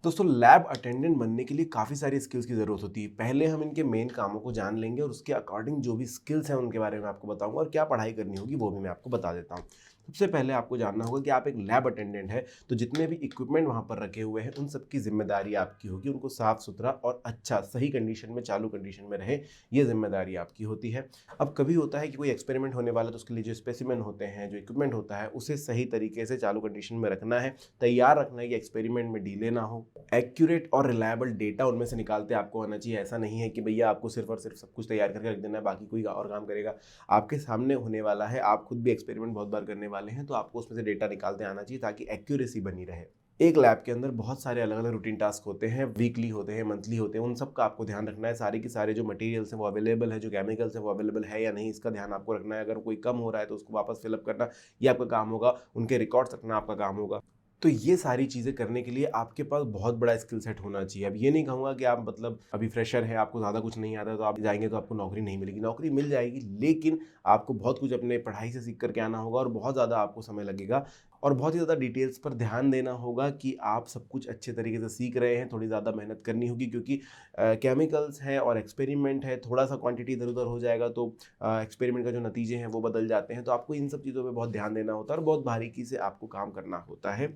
दोस्तों lab attendant बनने के लिए काफ़ी सारी स्किल्स की ज़रूरत होती है। पहले हम इनके मेन कामों को जान लेंगे और उसके अकॉर्डिंग जो भी स्किल्स हैं उनके बारे में आपको बताऊंगा और क्या पढ़ाई करनी होगी वो भी मैं आपको बता देता हूँ। सबसे पहले आपको जानना होगा कि आप एक लैब अटेंडेंट है तो जितने भी इक्विपमेंट वहाँ पर रखे हुए हैं उन सब की जिम्मेदारी आपकी होगी। उनको साफ़ सुथरा और अच्छा सही कंडीशन में चालू कंडीशन में रहे, ये जिम्मेदारी आपकी होती है। अब कभी होता है कि कोई एक्सपेरिमेंट होने वाला है तो उसके लिए जो स्पेसिमेन होते हैं, जो इक्विपमेंट होता है, उसे सही तरीके से चालू कंडीशन में रखना है, तैयार रखना है कि एक्सपेरिमेंट में डीले ना हो। एक्यूरेट और रिलायबल डेटा उनमें से निकालते आपको आना चाहिए। ऐसा नहीं है कि भैया आपको सिर्फ और सिर्फ सब कुछ तैयार करके रख देना है, बाकी कोई और काम करेगा। आपके सामने होने वाला है, आप खुद भी एक्सपेरिमेंट बहुत बार करने वाले हैं, तो आपको उसमें से डेटा निकालते आना चाहिए ताकि एक्यूरेसी बनी रहे। एक लैब के अंदर बहुत सारे अलग अलग रूटीन टास्क होते हैं, वीकली होते हैं, मंथली होते हैं, उन सब का आपको ध्यान रखना है। सारे के सारे जो मटेरियल्स हैं वो अवेलेबल है, जो केमिकल्स हैं वो अवेलेबल है या नहीं, इसका ध्यान आपको रखना है। अगर कोई कम हो रहा है तो उसको वापस फिलअप करना ये आपका काम होगा, उनके रिकॉर्ड्स रखना आपका काम होगा। तो ये सारी चीज़ें करने के लिए आपके पास बहुत बड़ा स्किल सेट होना चाहिए। अब ये नहीं कहूँगा कि आप मतलब अभी फ्रेशर हैं, आपको ज़्यादा कुछ नहीं आता है तो आप जाएंगे तो आपको नौकरी नहीं मिलेगी। नौकरी मिल जाएगी, लेकिन आपको बहुत कुछ अपने पढ़ाई से सीख करके आना होगा और बहुत ज़्यादा आपको समय लगेगा और बहुत ही ज़्यादा डिटेल्स पर ध्यान देना होगा कि आप सब कुछ अच्छे तरीके से सीख रहे हैं। थोड़ी ज़्यादा मेहनत करनी होगी क्योंकि केमिकल्स है और एक्सपेरिमेंट है, थोड़ा सा क्वांटिटी इधर उधर हो जाएगा तो एक्सपेरिमेंट का जो नतीजे हैं वो बदल जाते हैं। तो आपको इन सब चीज़ों पे बहुत ध्यान देना होता है और बहुत बारीकी से आपको काम करना होता है।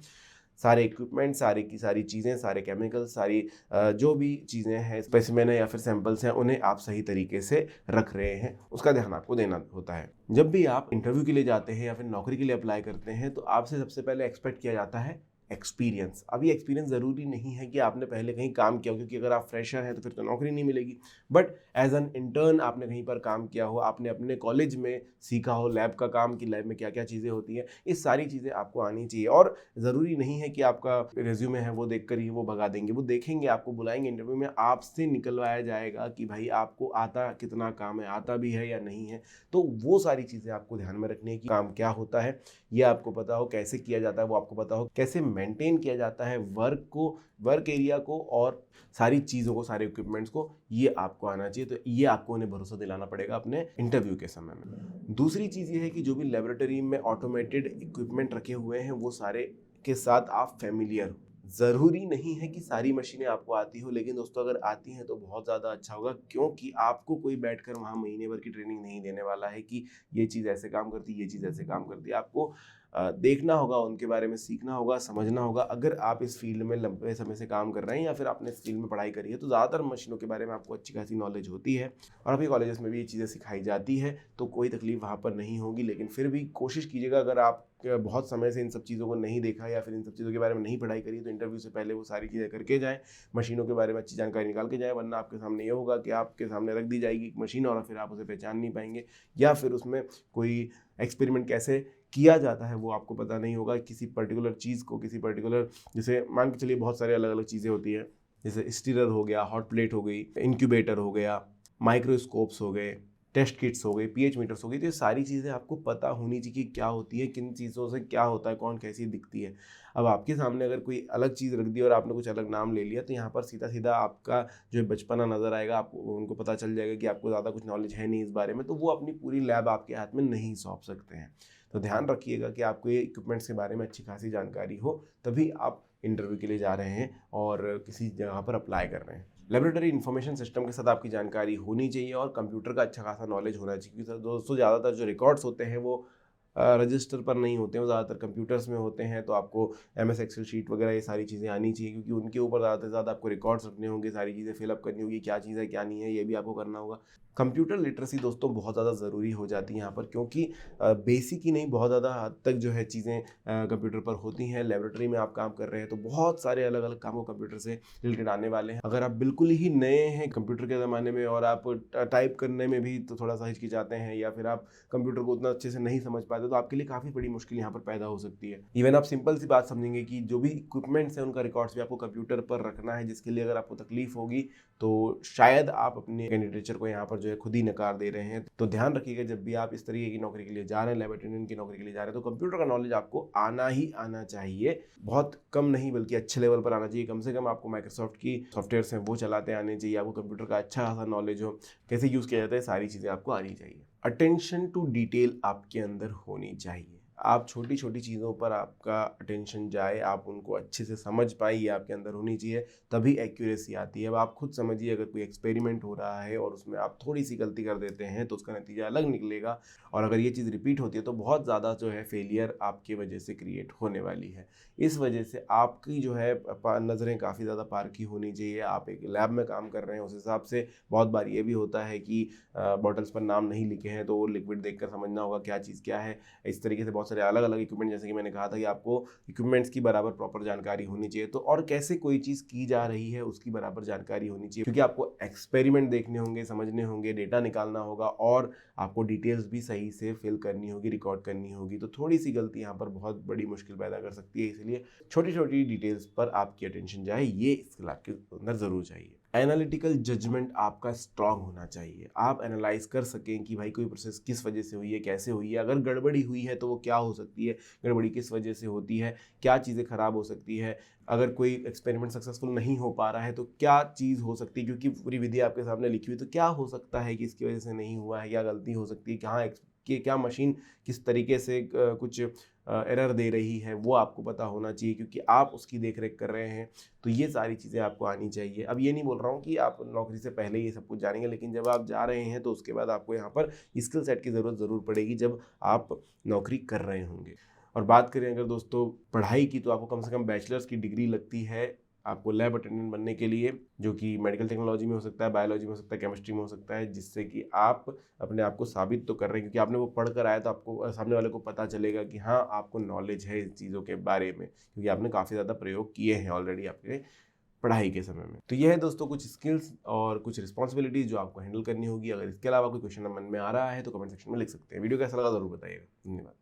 सारे इक्विपमेंट, सारी की सारी चीज़ें, सारे केमिकल, सारी जो भी चीज़ें हैं, स्पेसिमेन है या फिर सैंपल्स हैं, उन्हें आप सही तरीके से रख रहे हैं, उसका ध्यान आपको देना होता है। जब भी आप इंटरव्यू के लिए जाते हैं या फिर नौकरी के लिए अप्लाई करते हैं तो आपसे सबसे पहले एक्सपेक्ट किया जाता है एक्सपीरियंस। अब ये एक्सपीरियंस ज़रूरी नहीं है कि आपने पहले कहीं काम किया हो, क्योंकि अगर आप फ्रेशर हैं तो फिर तो नौकरी नहीं मिलेगी। बट एज एन इंटर्न आपने कहीं पर काम किया हो, आपने अपने कॉलेज में सीखा हो लैब का काम, कि लैब में क्या क्या चीज़ें होती हैं, ये सारी चीज़ें आपको आनी चाहिए। और ज़रूरी नहीं है कि आपका रिज्यूमे है वो देख कर ही वो भगा देंगे। वो देखेंगे, आपको बुलाएंगे इंटरव्यू में, आपसे निकलवाया जाएगा कि भाई आपको आता कितना काम है, आता भी है या नहीं है। तो वो सारी चीज़ें आपको ध्यान में रखनी है कि काम क्या होता है, ये आपको पता हो, कैसे किया जाता है वो आपको पता हो, कैसे मेंटेन किया जाता है वर्क को, वर्क एरिया को और सारी चीज़ों को, सारे इक्विपमेंट्स को, ये आपको आना चाहिए। तो ये आपको उन्हें भरोसा दिलाना पड़ेगा अपने इंटरव्यू के समय में। दूसरी चीज़ ये है कि जो भी लेबोरेटरी में ऑटोमेटेड इक्विपमेंट रखे हुए हैं वो सारे के साथ आप फेमिलियर हो। ज़रूरी नहीं है कि सारी मशीनें आपको आती हो, लेकिन दोस्तों अगर आती हैं तो बहुत ज़्यादा अच्छा होगा, क्योंकि आपको कोई बैठकर वहाँ महीने भर की ट्रेनिंग नहीं देने वाला है कि ये चीज़ ऐसे काम करती है, ये चीज़ ऐसे काम करती है। आपको देखना होगा, उनके बारे में सीखना होगा, समझना होगा। अगर आप इस फील्ड में लंबे समय से काम कर रहे हैं या फिर आपने इस फील्ड में पढ़ाई करी है तो ज़्यादातर मशीनों के बारे में आपको अच्छी खासी नॉलेज होती है और अभी कॉलेजेस में भी ये चीज़ें सिखाई जाती है, तो कोई तकलीफ वहाँ पर नहीं होगी। लेकिन फिर भी कोशिश कीजिएगा, अगर आप बहुत समय से इन सब चीज़ों को नहीं देखा या फिर इन सब चीज़ों के बारे में नहीं पढ़ाई करी, तो इंटरव्यू से पहले वो सारी चीज़ें करके जाएँ, मशीनों के बारे में अच्छी जानकारी निकाल के जाएँ। वरना आपके सामने ये होगा कि आपके सामने रख दी जाएगी एक मशीन और फिर आप उसे पहचान नहीं पाएंगे, या फिर उसमें कोई एक्सपेरिमेंट कैसे किया जाता है वो आपको पता नहीं होगा। किसी पर्टिकुलर चीज़ को, किसी पर्टिकुलर, जैसे मान के चलिए बहुत सारे अलग अलग चीज़ें होती हैं, जैसे स्टीरर हो गया, हॉट प्लेट हो गई, इंक्यूबेटर हो गया, माइक्रोस्कोप्स हो गए, टेस्ट किट्स हो गए, पीएच मीटर्स हो गई। तो ये सारी चीज़ें आपको पता होनी चाहिए कि क्या होती है, किन चीज़ों से क्या होता है, कौन कैसी दिखती है। अब आपके सामने अगर कोई अलग चीज़ रख दी और आपने कुछ अलग नाम ले लिया तो यहाँ पर सीधा सीधा आपका जो बचपना नज़र आएगा। आपको, उनको पता चल जाएगा कि आपको ज़्यादा कुछ नॉलेज है नहीं इस बारे में, तो वो अपनी पूरी लैब आपके हाथ में नहीं सौंप सकते हैं। तो ध्यान रखिएगा कि आपको ये इक्विपमेंट्स के बारे में अच्छी खासी जानकारी हो, तभी आप इंटरव्यू के लिए जा रहे हैं और किसी जगह पर अप्लाई कर रहे हैं। लेबोरेटरी इन्फॉर्मेशन सिस्टम के साथ आपकी जानकारी होनी चाहिए और कंप्यूटर का अच्छा खासा नॉलेज होना चाहिए, क्योंकि दोस्तों ज़्यादातर जो रिकॉर्ड्स होते हैं वो रजिस्टर पर नहीं होते हैं, वो ज़्यादातर कंप्यूटर्स में होते हैं। तो आपको एमएस एक्सेल शीट वगैरह ये सारी चीज़ें आनी चाहिए, क्योंकि उनके ऊपर ज़्यादा से ज़्यादा आपको रिकॉर्ड्स रखने होंगे, सारी चीज़ें फिलअप करनी होगी, क्या चीज़ है क्या नहीं है ये भी आपको करना होगा। कंप्यूटर लिटरेसी दोस्तों बहुत ज़्यादा ज़रूरी हो जाती है यहाँ पर, क्योंकि बेसिक ही नहीं, बहुत ज़्यादा हद तक जो है चीज़ें कंप्यूटर पर होती हैं। लेबोरेटरी में आप काम कर रहे हैं तो बहुत सारे अलग अलग कामों कंप्यूटर से रिलेटेड आने वाले हैं। अगर आप बिल्कुल ही नए हैं कंप्यूटर के ज़माने में और आप टाइप करने में भी तो थोड़ा सा हिचकिचाते हैं, या फिर आप कंप्यूटर को उतना अच्छे से नहीं समझ पाते, तो आपके लिए काफ़ी बड़ी मुश्किल यहाँ पर पैदा हो सकती है। इवन आप सिंपल सी बात समझेंगे कि जो भी इक्विपमेंट्स हैं उनका रिकॉर्ड्स भी आपको कंप्यूटर पर रखना है, जिसके लिए अगर आपको तकलीफ होगी तो शायद आप अपने कैंडिडेचर को यहाँ पर जो है खुद ही नकार दे रहे हैं। तो ध्यान रखिएगा, जब भी आप इस तरीके की नौकरी के लिए जा रहे हैं, लैब अटेंडेंट की नौकरी के लिए जा रहे हैं, तो कंप्यूटर का नॉलेज आपको आना ही आना चाहिए। बहुत कम नहीं बल्कि अच्छे लेवल पर आना चाहिए। कम से कम आपको माइक्रोसॉफ्ट की सॉफ्टवेयर्स हैं वो चलाते आने चाहिए, आपको कंप्यूटर का अच्छा खासा नॉलेज हो, कैसे यूज़ किया जाता है, सारी चीज़ें आपको आनी चाहिए। अटेंशन टू डिटेल आपके अंदर होनी चाहिए। आप छोटी छोटी चीज़ों पर आपका अटेंशन जाए, आप उनको अच्छे से समझ पाएँ, ये आपके अंदर होनी चाहिए, तभी एक्यूरेसी आती है। अब आप खुद समझिए, अगर कोई एक्सपेरिमेंट हो रहा है और उसमें आप थोड़ी सी गलती कर देते हैं तो उसका नतीजा अलग निकलेगा, और अगर ये चीज़ रिपीट होती है तो बहुत ज़्यादा जो है फेलियर आपकी वजह से क्रिएट होने वाली है। इस वजह से आपकी जो है नज़रें काफ़ी ज़्यादा पारखी होनी चाहिए। आप एक लैब में काम कर रहे हैं, उस हिसाब से बहुत बार ये भी होता है कि बॉटल्स पर नाम नहीं लिखे हैं, तो वो लिक्विड देखकर समझना होगा क्या चीज़ क्या है। इस तरीके से बहुत सारे अलग अलग इक्विपमेंट, जैसे कि मैंने कहा था कि आपको इक्विपमेंट्स की बराबर प्रॉपर जानकारी होनी चाहिए, तो और कैसे कोई चीज़ की जा रही है उसकी बराबर जानकारी होनी चाहिए, क्योंकि आपको एक्सपेरिमेंट देखने होंगे, समझने होंगे, डेटा निकालना होगा, और आपको डिटेल्स भी सही से फिल करनी होगी, रिकॉर्ड करनी होगी। तो थोड़ी सी गलती यहाँ पर बहुत बड़ी मुश्किल पैदा कर सकती है, इसलिए छोटी छोटी डिटेल्स पर आपकी अटेंशन जाए, ये स्किल आपके अंदर ज़रूर चाहिए। एनालिटिकल जजमेंट आपका स्ट्रांग होना चाहिए। आप एनालाइज कर सकें कि भाई कोई प्रोसेस किस वजह से हुई है, कैसे हुई है, अगर गड़बड़ी हुई है तो वो क्या हो सकती है, गड़बड़ी किस वजह से होती है, क्या चीज़ें ख़राब हो सकती है, अगर कोई एक्सपेरिमेंट सक्सेसफुल नहीं हो पा रहा है तो क्या चीज़ हो सकती है, क्योंकि पूरी विधि आपके सामने लिखी हुई, तो क्या हो सकता है कि इसकी वजह से नहीं हुआ है, क्या गलती हो सकती है, कहाँ कि क्या मशीन किस तरीके से कुछ एरर दे रही है, वो आपको पता होना चाहिए, क्योंकि आप उसकी देख रेख कर रहे हैं। तो ये सारी चीज़ें आपको आनी चाहिए। अब ये नहीं बोल रहा हूँ कि आप नौकरी से पहले ये सब कुछ जानेंगे, लेकिन जब आप जा रहे हैं तो उसके बाद आपको यहाँ पर स्किल सेट की ज़रूरत ज़रूर पड़ेगी जब आप नौकरी कर रहे होंगे। और बात करें अगर दोस्तों पढ़ाई की, तो आपको कम से कम बैचलर्स की डिग्री लगती है आपको लैब अटेंडेंट बनने के लिए, जो कि मेडिकल टेक्नोलॉजी में हो सकता है, बायोलॉजी में हो सकता है, केमिस्ट्री में हो सकता है, जिससे कि आप अपने आप को साबित तो कर रहे हैं, क्योंकि आपने वो पढ़ कर आया, तो आपको सामने वाले को पता चलेगा कि हाँ, आपको नॉलेज है इस चीज़ों के बारे में, क्योंकि आपने काफ़ी ज़्यादा प्रयोग किए हैं ऑलरेडी आपके पढ़ाई के समय में। तो यह है दोस्तों कुछ स्किल्स और कुछ रिस्पॉन्सिबिलिटीज़ जो आपको हैंडल करनी होगी। अगर इसके अलावा कोई क्वेश्चन मन में आ रहा है तो कमेंट सेक्शन में लिख सकते हैं। वीडियो कैसा लगा ज़रूर बताइएगा। धन्यवाद।